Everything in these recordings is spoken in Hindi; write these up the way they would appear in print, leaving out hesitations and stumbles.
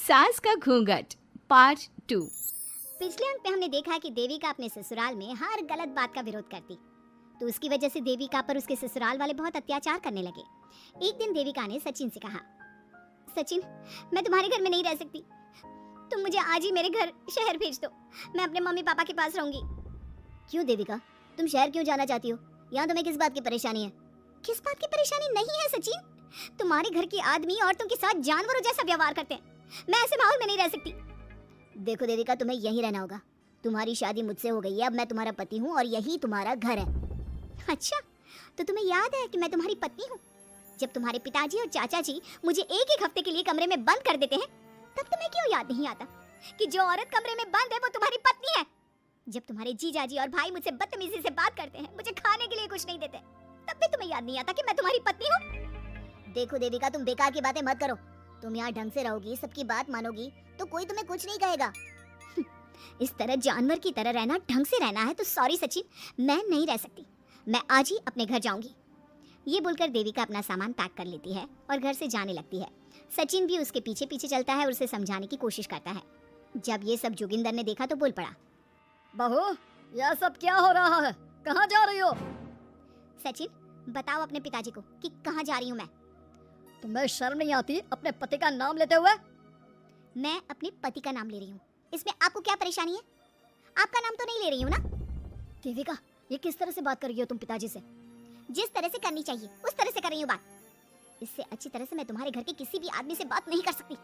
सास का घूंघट पार्ट 2। पिछले अंक में हमने देखा कि देविका अपने ससुराल में हर गलत बात का विरोध करती, तो उसकी वजह से देविका पर उसके ससुराल वाले बहुत अत्याचार करने लगे। एक दिन देविका ने सचिन से कहा, सचिन, मैं तुम्हारे घर में नहीं रह सकती, तुम मुझे आज ही मेरे घर शहर भेज दो, मैं अपने मम्मी पापा के पास रहूंगी। क्यों देविका, तुम शहर क्यों जाना चाहती हो? यहाँ तुम्हें किस बात की परेशानी है? किस बात की परेशानी नहीं है सचिन, तुम्हारे घर के आदमी औरतों के साथ जानवरों जैसा व्यवहार करते हैं, मैं ऐसे माहौल में नहीं रह सकती। देखो देविका, तुम्हें यहीं रहना होगा, तुम्हारी शादी मुझसे हो गई है, अब मैं तुम्हारा पति हूँ और यही तुम्हारा घर है। अच्छा, तो तुम्हें याद है कि मैं तुम्हारी पत्नी हूँ? जब तुम्हारे पिताजी और चाचा जी मुझे एक हफ्ते के लिए कमरे में बंद कर देते हैं, तब तुम्हें क्यों याद नहीं आता कि जो औरत कमरे में बंद है वो तुम्हारी पत्नी है? जब तुम्हारे जीजाजी और भाई मुझसे बदतमीजी से बात करते हैं, मुझे खाने के लिए कुछ नहीं देते, तब भी तुम्हें याद नहीं आता कि मैं तुम्हारी पत्नी हूँ? देखो देविका, तुम बेकार की बातें मत करो, तुम यहाँ ढंग से रहोगी, सबकी बात मानोगी तो कोई तुम्हें कुछ नहीं कहेगा। इस तरह जानवर की तरह रहना, ढंग से रहना है तो सॉरी सचिन, मैं नहीं रह सकती, मैं आज ही अपने घर जाऊंगी। ये बोलकर देविका अपना सामान पैक कर लेती है और घर से जाने लगती है। सचिन भी उसके पीछे पीछे चलता है और उसे समझाने की कोशिश करता है। जब ये सब जोगिंदर ने देखा तो बोल पड़ा, बहू, यह सब क्या हो रहा है? कहाँ जा रही हो? सचिन, बताओ अपने पिताजी को कि कहाँ जा रही हूँ मैं। तुम्हें शर्म नहीं आती अपने पति का नाम लेते हुए? मैं अपने पति का नाम ले रही हूँ, इसमें आपको क्या परेशानी है? आपका नाम तो नहीं ले रही हूँ ना? देविका, ये किस तरह से बात कर रही हो तुम पिताजी से? जिस तरह से करनी चाहिए उस तरह से कर रही हूँ बात। इससे अच्छी तरह से मैं तुम्हारे घर के किसी भी आदमी से बात नहीं कर सकती।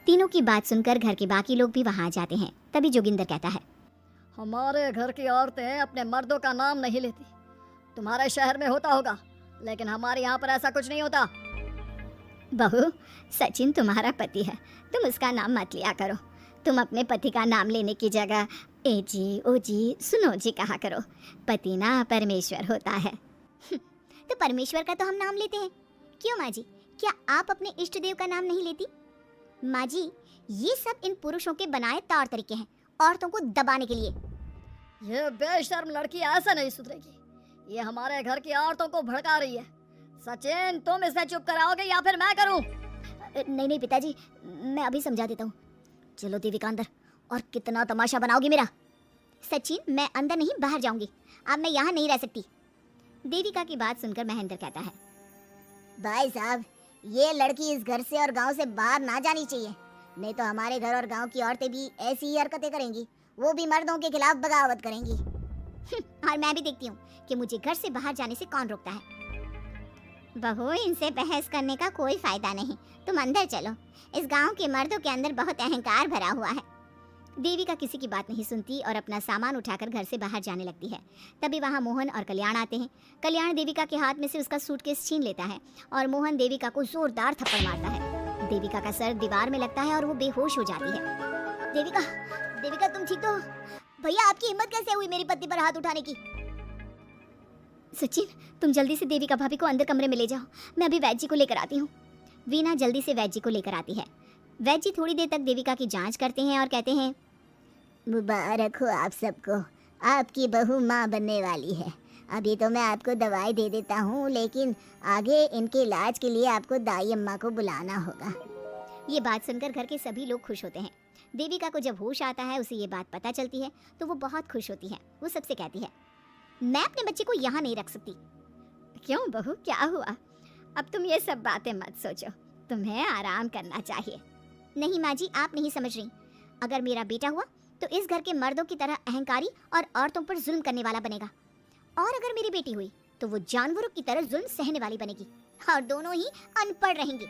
तीनों की बात सुनकर घर के बाकी लोग भी वहां आ जाते हैं। तभी जोगिंदर कहता है, हमारे घर की औरतें अपने मर्दों का नाम नहीं लेती। तुम्हारे शहर में होता होगा, लेकिन हमारे यहाँ पर ऐसा कुछ नहीं होता। बहू, सचिन तुम्हारा पति है, तुम उसका नाम मत लिया करो। तुम अपने पति का नाम लेने की जगह ए जी, ओ जी, सुनो जी कहा करो। पति ना परमेश्वर होता है। तो परमेश्वर का तो हम नाम लेते हैं। क्यों माँ जी, क्या आप अपने इष्ट देव का नाम नहीं लेती? माँ जी, ये सब इन पुरुषों के बनाए तौर तरीके हैं, औरतों को दबाने के लिए। ये बेशर्म लड़की ऐसा नहीं सुधरेगी, ये हमारे घर की औरतों को भड़का रही है। सचिन, तुम इसे चुप कराओगे या फिर मैं करूं? नहीं नहीं पिताजी, मैं अभी समझा देता हूँ। चलो देविका अंदर, और कितना तमाशा बनाओगी मेरा? सचिन, मैं अंदर नहीं बाहर जाऊंगी, अब मैं यहाँ नहीं रह सकती। देविका की बात सुनकर महेंद्र कहता है, भाई साहब, ये लड़की इस घर से और गांव से बाहर ना जानी चाहिए, नहीं तो हमारे घर और गांव की औरतें भी ऐसी ही हरकतें करेंगी, वो भी मर्दों के खिलाफ बगावत करेंगी। और मैं भी देखती हूँ कि मुझे घर से बाहर जाने से कौन रोकता है। बहू, इनसे बहस करने का कोई फायदा नहीं, तुम अंदर चलो, इस गांव के मर्दों के अंदर बहुत अहंकार भरा हुआ है। देविका किसी की बात नहीं सुनती और अपना सामान उठाकर घर से बाहर जाने लगती है। तभी वहाँ मोहन और कल्याण आते हैं। कल्याण देविका के हाथ में से उसका सूटकेस छीन लेता है और मोहन देविका को जोरदार थप्पड़ मारता है। देविका का सर दीवार में लगता है और वो बेहोश हो जाती है। देविका, देविका तुम ठीक तो? भैया, आपकी हिम्मत कैसे हुई मेरी पत्नी पर हाथ उठाने की? सचिन, तुम जल्दी से देविका भाभी को अंदर कमरे में ले जाओ, मैं अभी वैद्य जी को लेकर आती हूँ। वीना जल्दी से वैद्य जी को लेकर आती है। वैद्य जी थोड़ी देर तक देविका की जांच करते हैं और कहते हैं, मुबारक हो आप सबको, आपकी बहू माँ बनने वाली है। अभी तो मैं आपको दवाई दे देता हूँ, लेकिन आगे इनके इलाज के लिए आपको दाई अम्मा को बुलाना होगा। ये बात सुनकर घर के सभी लोग खुश होते हैं। देविका को जब होश आता है, उसे ये बात पता चलती है तो वो बहुत खुश होती है। वो सबसे कहती है, मैं अपने बच्चे को यहाँ नहीं रख सकती। क्यों बहू, क्या हुआ? अब तुम ये सब बातें मत सोचो, तुम्हें आराम करना चाहिए। नहीं माँ जी, आप नहीं समझ रही, अगर मेरा बेटा हुआ तो इस घर के मर्दों की तरह अहंकारी और औरतों पर जुल्म करने वाला बनेगा, और अगर मेरी बेटी हुई तो वो जानवरों की तरह जुल्म सहने वाली बनेगी, और दोनों ही अनपढ़ रहेंगी।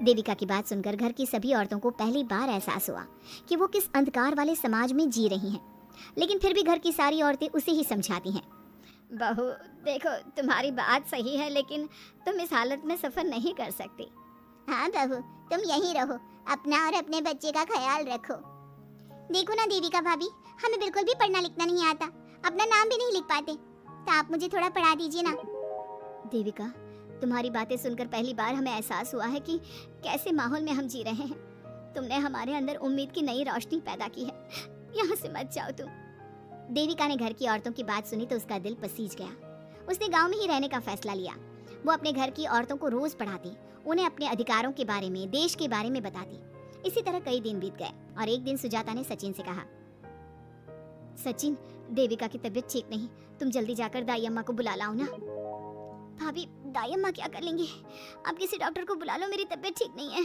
देविका की बात सुनकर घर की सभी औरतों को पहली बार एहसास हुआ कि वो किस अंधकार वाले समाज में जी रही हैं, लेकिन फिर भी घर की सारी औरतें उसे ही समझाती हैं। बहू देखो, तुम्हारी बात सही है, लेकिन तुम इस हालत में सफर नहीं कर सकती। हाँ बहू, तुम यहीं रहो, अपना और अपने बच्चे का ख्याल रखो। देखो ना देविका भाभी, हमें बिल्कुल भी पढ़ना लिखना नहीं आता, अपना नाम भी नहीं लिख पाते, तो आप मुझे थोड़ा पढ़ा दीजिए ना। देविका, तुम्हारी बातें सुनकर पहली बार हमें एहसास हुआ है कि कैसे माहौल में हम जी रहे हैं। तुमने हमारे अंदर उम्मीद की नई रोशनी पैदा की है, यहाँ से मत जाओ तुम। देविका ने घर की औरतों की बात सुनी तो उसका दिल पसीज गया। उसने गांव में ही रहने का फैसला लिया। वो अपने घर की औरतों को रोज पढ़ाती, उन्हें अपने अधिकारों के बारे में, देश के बारे में बताती। इसी तरह कई दिन बीत गए और एक दिन सुजाता ने सचिन से कहा, सचिन, देविका की तबीयत ठीक नहीं, तुम जल्दी जाकर दाई अम्मा को बुला लाओ ना। भाभी, दाई अम्मा क्या कर लेंगी? आप किसी डॉक्टर को बुला लो, मेरी तबीयत ठीक नहीं है।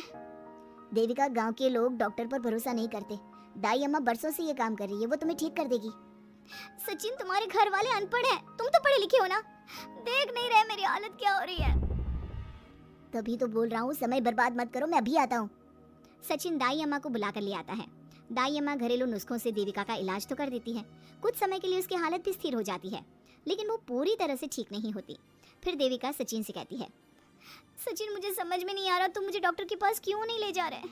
देविका, गांव के लोग डॉक्टर पर भरोसा नहीं करते। दाई अम्मा बरसों से ये काम कर रही है, वो तुम्हें ठीक कर देगी। सचिन, तुम्हारे घर वाले अनपढ़ हैं, तुम तो पढ़े लिखे हो ना, देख नहीं रहे मेरी हालत क्या हो रही है। तभी तो बोल रहा हूँ, समय बर्बाद मत करो, मैं अभी आता हूँ। सचिन दाई अम्मा को बुलाकर ले आता है। दाई अम्मा घरेलू नुस्खों से देविका का इलाज तो कर देती है। कुछ समय के लिए उसकी हालत भी स्थिर हो जाती है, लेकिन वो पूरी तरह से ठीक नहीं होती। फिर देविका सचिन से कहती है, सचिन, मुझे समझ में नहीं आ रहा, तुम मुझे डॉक्टर के पास क्यों नहीं ले जा रहे?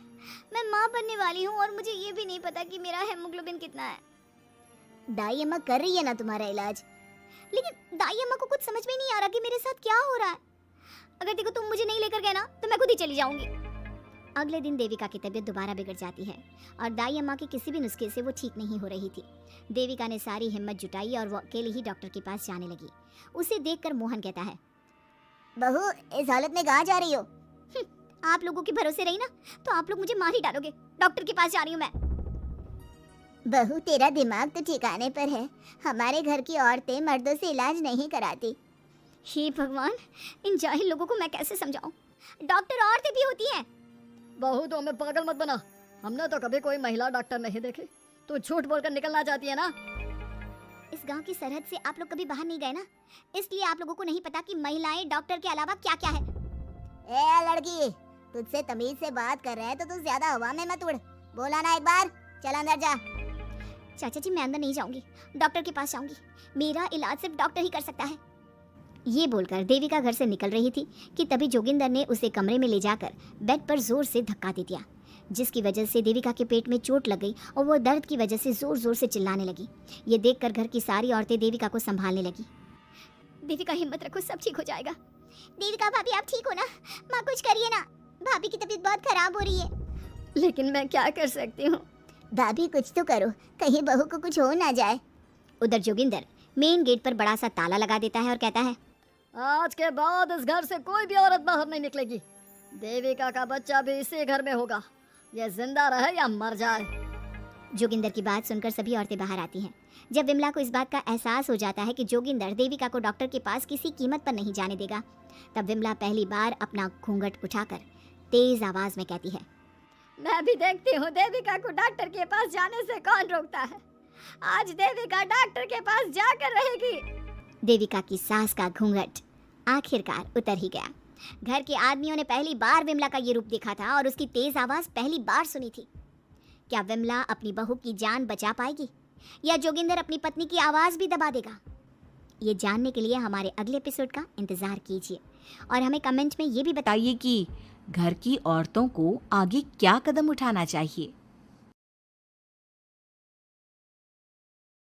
मैं माँ बनने वाली हूँ और मुझे ये भी नहीं पता कि मेरा हेमोग्लोबिन कितना है। दाई अम्मा कर रही है ना तुम्हारा इलाज, लेकिन दाई अम्मा को कुछ समझ में नहीं आ रहा कि मेरे साथ क्या हो रहा है। अगर देखो तुम मुझे नहीं लेकर गए ना तो मैं खुद ही चली जाऊंगी। अगले दिन देविका की तबीयत दोबारा बिगड़ जाती है और दाई अम्मा के किसी भी नुस्खे से वो ठीक नहीं हो रही थी। देविका ने सारी हिम्मत जुटाई और वो अकेले ही डॉक्टर के पास जाने लगी। उसे देखकर मोहन कहता है, बहू, इस हालत में कहाँ जा रही हो? आप लोगों के भरोसे रही ना तो आप लोग मुझे मार ही डालोगे। डॉक्टर के पास जा रही हूँ मैं। बहू, तेरा दिमाग तो ठिकाने पर है। हमारे घर की औरतें मर्दों से इलाज नहीं कराती। हे भगवान, इन जाहिल लोगों को मैं कैसे समझाऊं? डॉक्टर औरतें भी होती हैं। बहू, तो हमें पागल मत बना, हमने तो कभी कोई महिला डॉक्टर नहीं देखी। तू झूठ बोलकर निकलना चाहती है ना? इस गांव की सरहद से आप लोग कभी बाहर नहीं गए ना, इसलिए आप लोगों को नहीं पता कि महिलाएं डॉक्टर के अलावा क्या क्या है। ए लड़की, तुझसे तमीज से बात कर रहे हैं तो तू ज्यादा हवा में मत उड़। बोला ना एक बार, चल अंदर जा। चाचा जी, मैं अंदर नहीं जाऊंगी, डॉक्टर के पास जाऊंगी। मेरा इलाज सिर्फ डॉक्टर ही कर सकता है। ये बोलकर देविका घर से निकल रही थी कि तभी जोगिंदर ने उसे कमरे में ले जाकर बेड पर जोर से धक्का दे दिया, जिसकी वजह से देविका के पेट में चोट लग गई और वो दर्द की वजह से जोर जोर से चिल्लाने लगी। ये देखकर घर की सारी औरतें देविका को संभालने लगी। देविका, हिम्मत रखो, सब ठीक हो जाएगा। देविका भाभी, आप ठीक हो ना? माँ, कुछ करिए ना, भाभी की तबीयत बहुत खराब हो रही है। लेकिन मैं क्या कर सकती हूँ? भाभी, कुछ तो करो, कहीं बहू को कुछ हो ना जाए। उधर जोगिंदर मेन गेट पर बड़ा सा ताला लगा देता है और कहता है, आज के बाद इस घर से कोई भी औरत बाहर नहीं निकलेगी। देविका का बच्चा भी इसी घर में होगा, ये जिंदा रहे या मर जाए। जोगिंदर की बात सुनकर सभी औरतें बाहर आती हैं। जब विमला को इस बात का एहसास हो जाता है कि जोगिंदर देविका को डॉक्टर के पास किसी कीमत पर नहीं जाने देगा, तब विमला पहली बार अपना घूंघट उठाकर तेज आवाज में कहती है, मैं भी देखती हूँ देविका को डॉक्टर के पास जाने से कौन रोकता है। आज देविका डॉक्टर के पास जाकर रहेगी। देविका की सास का घूंघट आखिरकार उतर ही गया। घर के आदमियों ने पहली बार विमला का ये रूप देखा था और उसकी तेज आवाज पहली बार सुनी थी। क्या विमला अपनी बहू की जान बचा पाएगी या जोगिंदर अपनी पत्नी की आवाज भी दबा देगा? ये जानने के लिए हमारे अगले एपिसोड का इंतजार कीजिए और हमें कमेंट में ये भी बताइए बताइए कि घर की औरतों को आगे क्या कदम उठाना चाहिए।